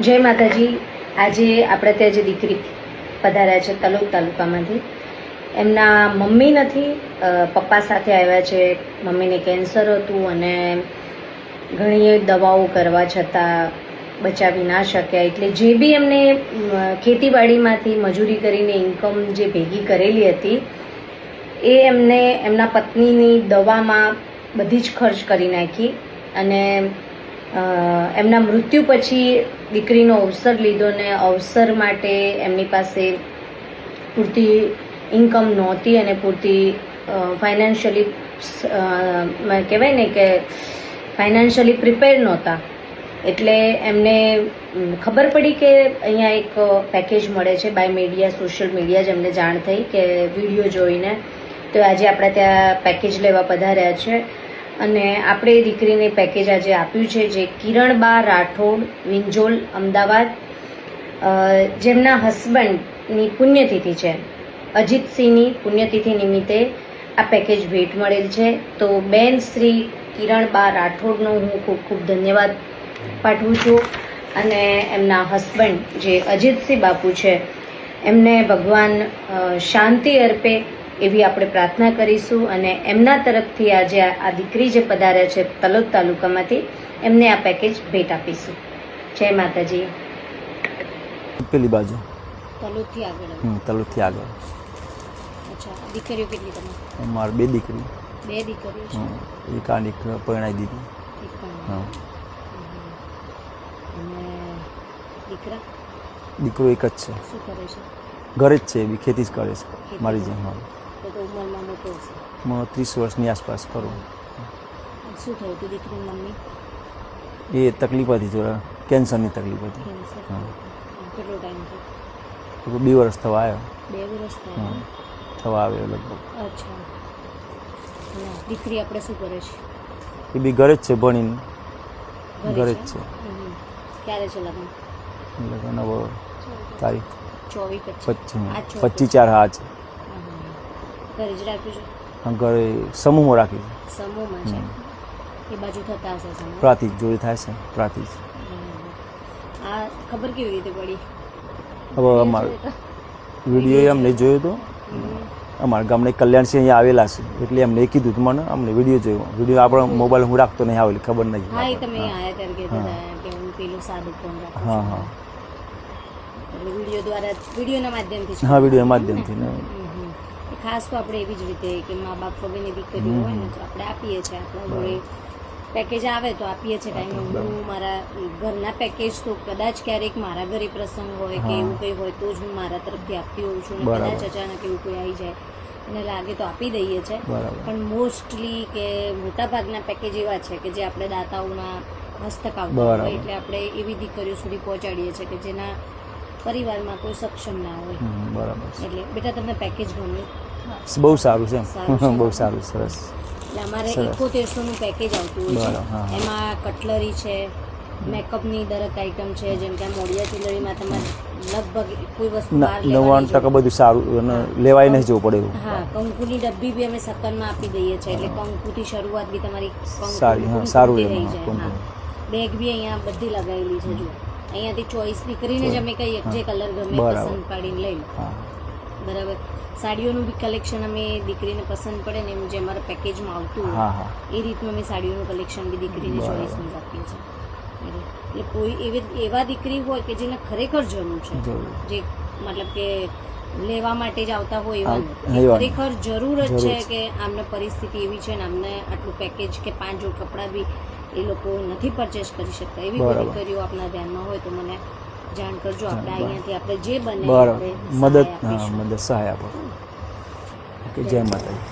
જય માતાજી. આજે આપણે ત્યાં જે દીકરી પધાર્યા છે તલોદ તાલુકામાંથી, એમના મમ્મી નથી, પપ્પા સાથે આવ્યા છે. મમ્મીને કેન્સર હતું અને ઘણી દવાઓ કરવા છતાં બચાવી ના શક્યા. એટલે જે બી એમને ખેતીવાડીમાંથી મજૂરી કરીને ઇન્કમ જે ભેગી કરેલી હતી એ એમને એમના પત્નીની દવામાં બધી જ ખર્ચ કરી નાખી અને એમના મૃત્યુ પછી દીકરીનો અવસર લીધો ને અવસર માટે એમની પાસે પૂરતી ઇન્કમ નહોતી અને પૂરતી ફાઇનાન્શિયલી કહેવાય ને કે ફાઇનાન્શિયલી પ્રિપેર નહોતા. એટલે એમને ખબર પડી કે અહીંયા એક પેકેજ મળે છે બાય મીડિયા, સોશિયલ મીડિયા જ એમને જાણ થઈ કે વિડીયો જોઈને. તો આજે આપણે ત્યાં પેકેજ લેવા પધાર્યા છે અને આપણે એ દીકરીને પેકેજ આજે આપ્યું છે, જે કિરણબા રાઠોડ, વિંજોલ, અમદાવાદ, જેમના હસબન્ડની પુણ્યતિથિ છે. અજીતસિંહની પુણ્યતિથિ નિમિત્તે આ પેકેજ ભેટ મળેલ છે. તો બેન શ્રી કિરણબા રાઠોડનો હું ખૂબ ખૂબ ધન્યવાદ પાઠવું છું અને એમના હસબન્ડ જે અજીતસિંહ બાપુ છે એમને ભગવાન શાંતિ અર્પે એવી આપણે પ્રાર્થના કરીશું. અને એમના તરફથી આજે આ દીકરી જે પધાર્યા છે તલોદ તાલુકામાંથી, એમને આ પેકેજ ભેટ આપીશું. જય માતાજી. પેલી બાજુ તલોદથી આગળ. તલોદથી આગળ. અચ્છા, દીકરીઓ કેટલી તમારી? મારે બે દીકરી. બે દીકરીઓ છે. એક આ દીકરી પરણાવી દીધી. હા. અને દીકરા? દીકરો એક જ છે. શું કરે છે? ઘરે જ છે, બી ખેતી જ કરે છે મારી જેમ. હા, તો ઉંમરમાં મોટો હશે. 30 વર્ષની આસપાસ કરું. શું થયું હતું દીકરીની મમ્મી? એ તકલીફ હતી, જોરા કેન્સરની તકલીફ હતી. હા. કેટલો ટાઈમ થયો? 2 વર્ષ થવા આવ્યો. 2 વર્ષ થયા થવા આવ્યો લગભગ. અચ્છા. દીકરી આપણે શું કરે છે? એ બી ઘરે જ છે, ભણીને ઘરે જ છે. ક્યારે છે લગ્ન? લગ્ન હવે તારીખ 25/4. હા છે. ઘરે જ રાખ્યું છે? હા, ઘરે સમૂહમાં રાખી છે. સમૂહમાં છે. એ બાજુ થતા હશે સમૂહ? પ્રાતિક જોડે થાય છે. પ્રાતિક. આ ખબર કેવી રીતે પડી? હવે અમારે વિડીયો અમને જોયો હતો. અમારા ગામના કલ્યાણસિંહ અહીંયા આવેલા છે એટલે એમને કીધું હતું મને, અમને વિડીયો જોયો. વિડીયો આપણો મોબાઈલ હું રાખતો નહીં, આવેલી ખબર નહીં. હા, એ તમે આયા ત્યારે કહેતા હતા કે હું પેલું સાદું ફોન રાખું. હા હા. એટલે વિડીયો દ્વારા, વિડીયોના માધ્યમથી? હા, વિડીયોના માધ્યમથી ને. ખાસ તો આપણે એવી જ રીતે કે મા બાપ વગરની દીકરીઓ હોય ને તો આપણે આપીએ છીએ. આપણા જોડે પેકેજ આવે તો આપીએ છીએ ટાઈમે. હું મારા ઘરના પેકેજ તો કદાચ ક્યારેક મારા ઘરે પ્રસંગ હોય કે એવું કંઈ હોય તો જ હું મારા તરફથી આપતી હોઉં છું. ને કદાચ અચાનક એવું કોઈ આવી જાય અને લાગે તો આપી દઈએ છીએ. પણ મોસ્ટલી કે મોટાભાગના પેકેજ એવા છે કે જે આપણે દાતાઓના હસ્તક આવતા હોય, એટલે આપણે એવી દીકરીઓ સુધી પહોંચાડીએ છીએ કે જેના પરિવારમાં કોઈ સક્ષમ ના હોય. બરાબર. એટલે બેટા તમને પેકેજ ગમ્યું? બહુ સારું છે. બહુ સારું, સરસ. એટલે અમારે 7100 નું પેકેજ આવતું હોય છે. એમાં કટલરી છે, મેકઅપની દરેક આઈટમ છે. જેમ કે મોડિયા જ્વેલરીમાં તમારે લગભગ કોઈ વસ્તુ 99% બધું સારું અને લેવાય નહીં જવું પડે. હા, કંકુની ડબ્બી બી અમે સત્તરમાં આપી દઈએ છીએ. એટલે કંકુથી શરૂઆત બી તમારી સારું થઈ જાય. બેગ બી અહીંયા બધી લગાવેલી છે. જો અહીંયાથી ચોઈસ દીકરીને જ અમે કહીએ જે કલર ગમે પસંદ પાડીને લઈ લો. બરાબર. સાડીઓનું બી કલેક્શન અમે દીકરીને પસંદ પડે ને એમ જે અમારા પેકેજમાં આવતું હોય એ રીતનું અમે સાડીઓનું કલેક્શન બી દીકરીને ચોઈસનું જ આપીએ છીએ. એટલે કોઈ એવા દીકરી હોય કે જેને ખરેખર જરૂર છે, જે મતલબ કે લેવા માટે જ આવતા હોય એવા ખરેખર જરૂર જ છે કે આમને પરિસ્થિતિ એવી છે ને આમને આટલું પેકેજ કે 5 જોડ કપડાં બી એ લોકો નથી પરચેસ કરી શકતા, એવી કોઈ દીકરીઓ આપણા ધ્યાનમાં હોય તો મને જાણ કરજો. આપણે અહીંયાથી આપણે જે બને મદદ સહાય આપો. જય માતાજી.